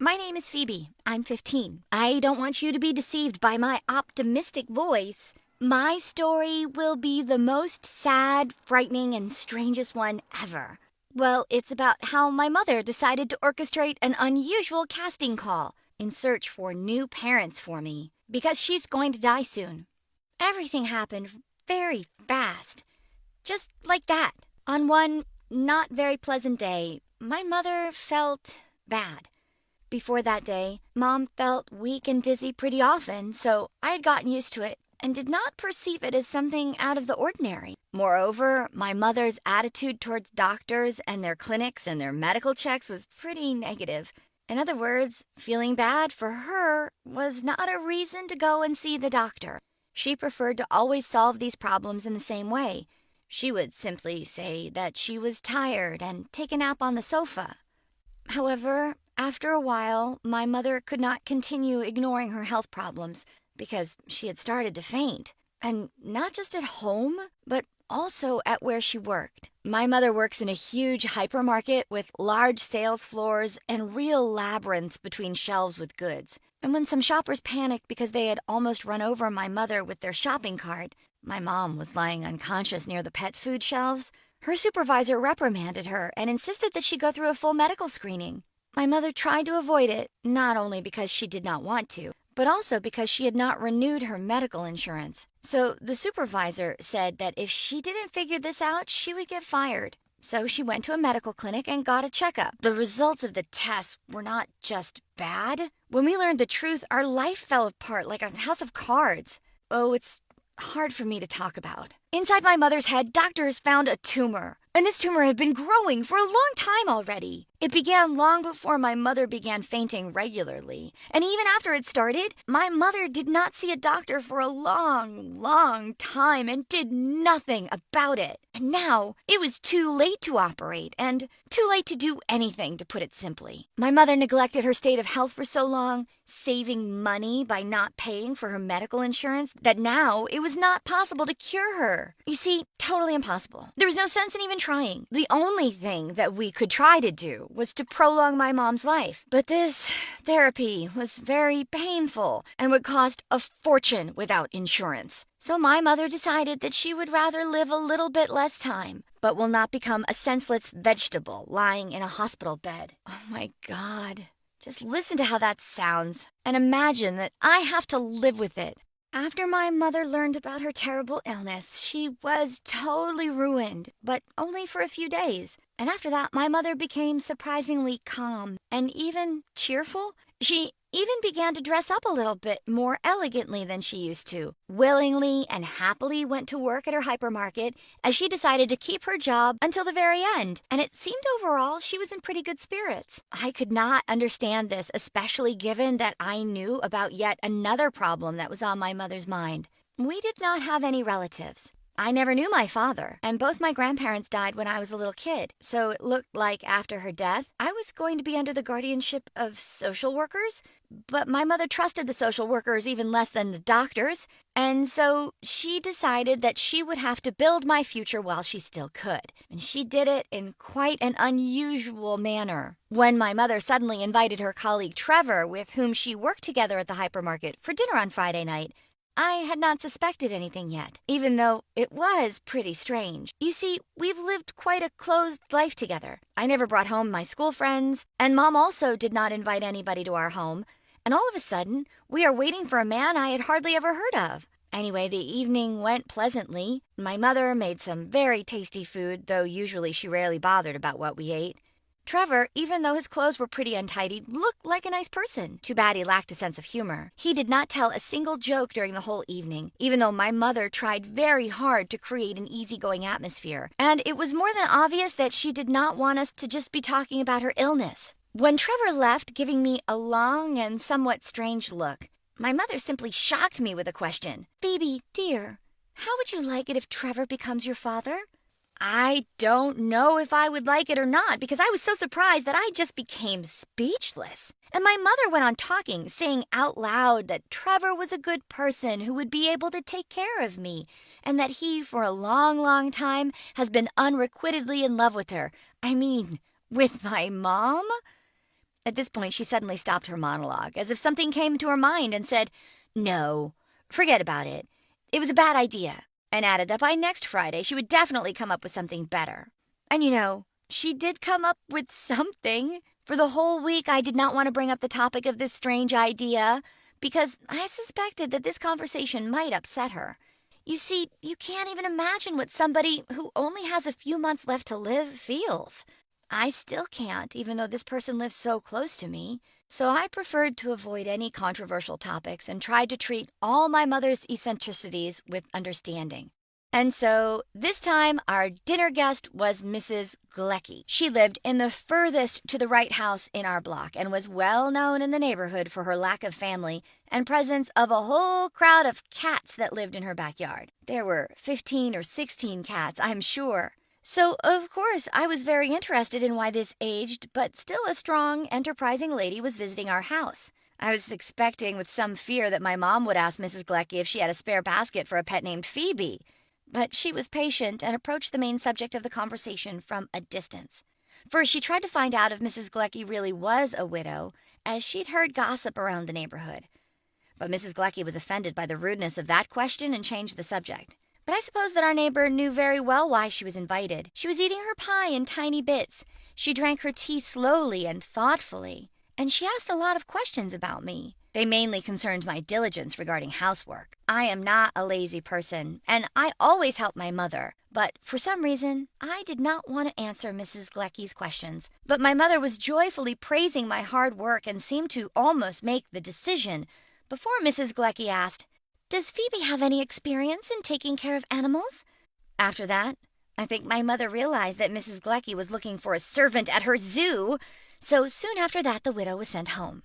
My name is Phoebe. I'm 15. I don't want you to be deceived by my optimistic voice. My story will be the most sad, frightening, and strangest one ever. Well, it's about how my mother decided to orchestrate an unusual casting call in search for new parents for me, because she's going to die soon. Everything happened very fast. Just like that. On one not very pleasant day, my mother felt bad. Before that day, Mom felt weak and dizzy pretty often, so I had gotten used to it and did not perceive it as something out of the ordinary. Moreover, my mother's attitude towards doctors and their clinics and their medical checks was pretty negative. In other words, feeling bad for her was not a reason to go and see the doctor. She preferred to always solve these problems in the same way. She would simply say that she was tired and take a nap on the sofa. However, after a while, my mother could not continue ignoring her health problems because she had started to faint. And not just at home, but also at where she worked. My mother works in a huge hypermarket with large sales floors and real labyrinths between shelves with goods. And when some shoppers panicked because they had almost run over my mother with their shopping cart, my mom was lying unconscious near the pet food shelves. Her supervisor reprimanded her and insisted that she go through a full medical screening. My mother tried to avoid it, not only because she did not want to, but also because she had not renewed her medical insurance. So the supervisor said that if she didn't figure this out, she would get fired. So she went to a medical clinic and got a checkup. The results of the tests were not just bad. When we learned the truth, our life fell apart like a house of cards. Oh, it's hard for me to talk about. Inside my mother's head, doctors found a tumor. And this tumor had been growing for a long time already. It began long before my mother began fainting regularly. And even after it started, my mother did not see a doctor for a long time and did nothing about it. And now it was too late to operate and too late to do anything, to put it simply. My mother neglected her state of health for so long, saving money by not paying for her medical insurance, that now it was not possible to cure her. You see, totally impossible. There was no sense in even trying. The only thing that we could try to do was to prolong my mom's life. But this therapy was very painful and would cost a fortune without insurance. So my mother decided that she would rather live a little bit less time, but will not become a senseless vegetable lying in a hospital bed. Oh my God. Just listen to how that sounds and imagine that I have to live with it. After my mother learned about her terrible illness, she was totally ruined, but only for a few days. And after that, my mother became surprisingly calm and even cheerful. She even began to dress up a little bit more elegantly than she used to. Willingly and happily went to work at her hypermarket as she decided to keep her job until the very end. And it seemed overall she was in pretty good spirits. I could not understand this, especially given that I knew about yet another problem that was on my mother's mind. We did not have any relatives. I never knew my father, and both my grandparents died when I was a little kid, so it looked like after her death, I was going to be under the guardianship of social workers. But my mother trusted the social workers even less than the doctors, and so she decided that she would have to build my future while she still could. And she did it in quite an unusual manner. When my mother suddenly invited her colleague Trevor, with whom she worked together at the hypermarket, for dinner on Friday night, I had not suspected anything yet, even though it was pretty strange. You see, we've lived quite a closed life together. I never brought home my school friends, and Mom also did not invite anybody to our home. And all of a sudden, we are waiting for a man I had hardly ever heard of. Anyway, the evening went pleasantly. My mother made some very tasty food, though usually she rarely bothered about what we ate. Trevor, even though his clothes were pretty untidy, looked like a nice person. Too bad he lacked a sense of humor. He did not tell a single joke during the whole evening, even though my mother tried very hard to create an easygoing atmosphere. And it was more than obvious that she did not want us to just be talking about her illness. When Trevor left, giving me a long and somewhat strange look, my mother simply shocked me with a question. "Phoebe, dear, how would you like it if Trevor becomes your father?" I don't know if I would like it or not, because I was so surprised that I just became speechless. And my mother went on talking, saying out loud that Trevor was a good person who would be able to take care of me, and that he, for a long time, has been unrequitedly in love with her. I mean, with my mom? At this point, she suddenly stopped her monologue, as if something came to her mind and said, "No, forget about it. It was a bad idea," and added that by next Friday she would definitely come up with something better. And she did come up with something. For the whole week, I did not want to bring up the topic of this strange idea, because I suspected that this conversation might upset her. You see, you can't even imagine what somebody who only has a few months left to live feels. I still can't, even though this person lives so close to me. So I preferred to avoid any controversial topics and tried to treat all my mother's eccentricities with understanding. And so this time our dinner guest was Mrs. Gleckie. She lived in the furthest to the right house in our block and was well known in the neighborhood for her lack of family and presence of a whole crowd of cats that lived in her backyard. There were 15 or 16 cats, I'm sure. So, of course, I was very interested in why this aged but still a strong, enterprising lady was visiting our house. I was expecting with some fear that my mom would ask Mrs. Gleckie if she had a spare basket for a pet named Phoebe. But she was patient and approached the main subject of the conversation from a distance. First, she tried to find out if Mrs. Gleckie really was a widow, as she'd heard gossip around the neighborhood. But Mrs. Gleckie was offended by the rudeness of that question and changed the subject. But I suppose that our neighbor knew very well why she was invited. She was eating her pie in tiny bits. She drank her tea slowly and thoughtfully, and she asked a lot of questions about me. They mainly concerned my diligence regarding housework. I am not a lazy person, and I always help my mother. But for some reason, I did not want to answer Mrs. Gleckie's questions. But my mother was joyfully praising my hard work and seemed to almost make the decision before Mrs. Gleckie asked, "Does Phoebe have any experience in taking care of animals?" After that, I think my mother realized that Mrs. Gleckie was looking for a servant at her zoo, so soon after that the widow was sent home.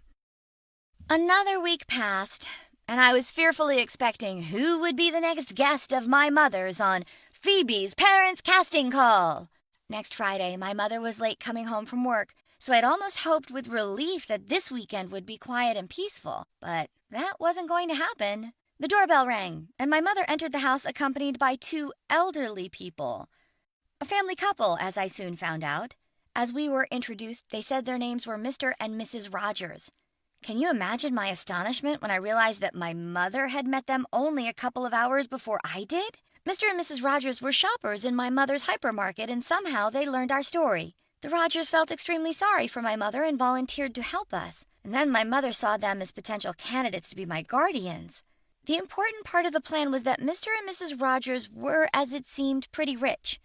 Another week passed, and I was fearfully expecting who would be the next guest of my mother's on Phoebe's Parents Casting Call. Next Friday, my mother was late coming home from work, so I'd almost hoped with relief that this weekend would be quiet and peaceful, but that wasn't going to happen. The doorbell rang, and my mother entered the house accompanied by two elderly people. A family couple, as I soon found out. As we were introduced, they said their names were Mr. and Mrs. Rogers. Can you imagine my astonishment when I realized that my mother had met them only a couple of hours before I did? Mr. and Mrs. Rogers were shoppers in my mother's hypermarket, and somehow they learned our story. The Rogers felt extremely sorry for my mother and volunteered to help us. And then my mother saw them as potential candidates to be my guardians. The important part of the plan was that Mr. and Mrs. Rogers were, as it seemed, pretty rich.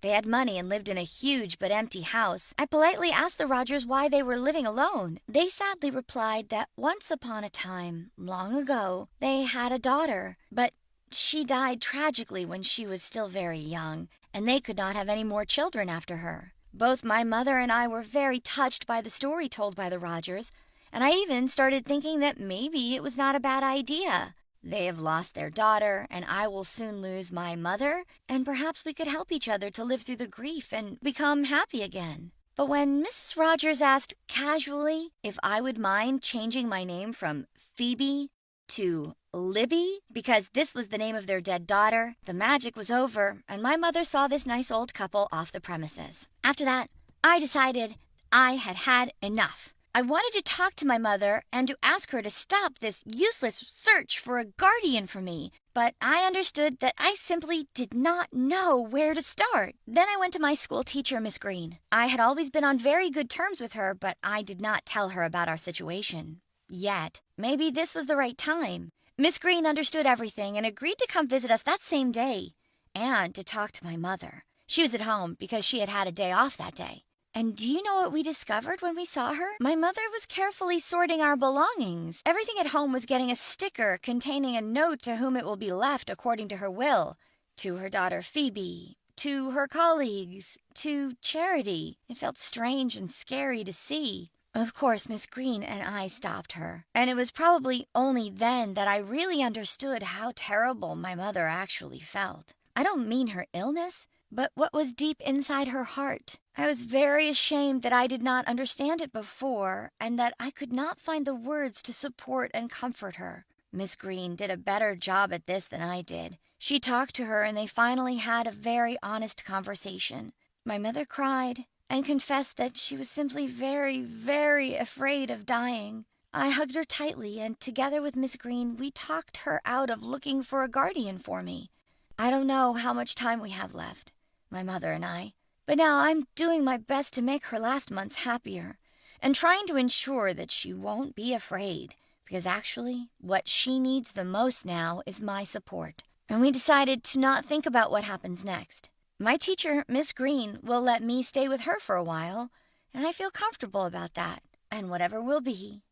They had money and lived in a huge but empty house. I politely asked the Rogers why they were living alone. They sadly replied that once upon a time, long ago, they had a daughter, but she died tragically when she was still very young, and they could not have any more children after her. Both my mother and I were very touched by the story told by the Rogers, and I even started thinking that maybe it was not a bad idea. They have lost their daughter, and I will soon lose my mother, and perhaps we could help each other to live through the grief and become happy again. But when Mrs. Rogers asked casually if I would mind changing my name from Phoebe to Libby, because this was the name of their dead daughter, the magic was over, and my mother saw this nice old couple off the premises. After that, I decided I had had enough. I wanted to talk to my mother and to ask her to stop this useless search for a guardian for me, but I understood that I simply did not know where to start. Then I went to my school teacher, Miss Green. I had always been on very good terms with her, but I did not tell her about our situation. Yet, maybe this was the right time. Miss Green understood everything and agreed to come visit us that same day, and to talk to my mother. She was at home because she had had a day off that day. And do you know what we discovered when we saw her? My mother was carefully sorting our belongings. Everything at home was getting a sticker containing a note to whom it will be left according to her will. To her daughter Phoebe, to her colleagues, to Charity. It felt strange and scary to see. Of course, Miss Green and I stopped her. And it was probably only then that I really understood how terrible my mother actually felt. I don't mean her illness, but what was deep inside her heart. I was very ashamed that I did not understand it before, and that I could not find the words to support and comfort her. Miss Green did a better job at this than I did. She talked to her, and they finally had a very honest conversation. My mother cried, and confessed that she was simply very, very afraid of dying. I hugged her tightly, and together with Miss Green, we talked her out of looking for a guardian for me. I don't know how much time we have left, my mother and I, but now I'm doing my best to make her last months happier and trying to ensure that she won't be afraid, because actually what she needs the most now is my support. And we decided to not think about what happens next. My teacher, Miss Green, will let me stay with her for a while, and I feel comfortable about that. And whatever will be,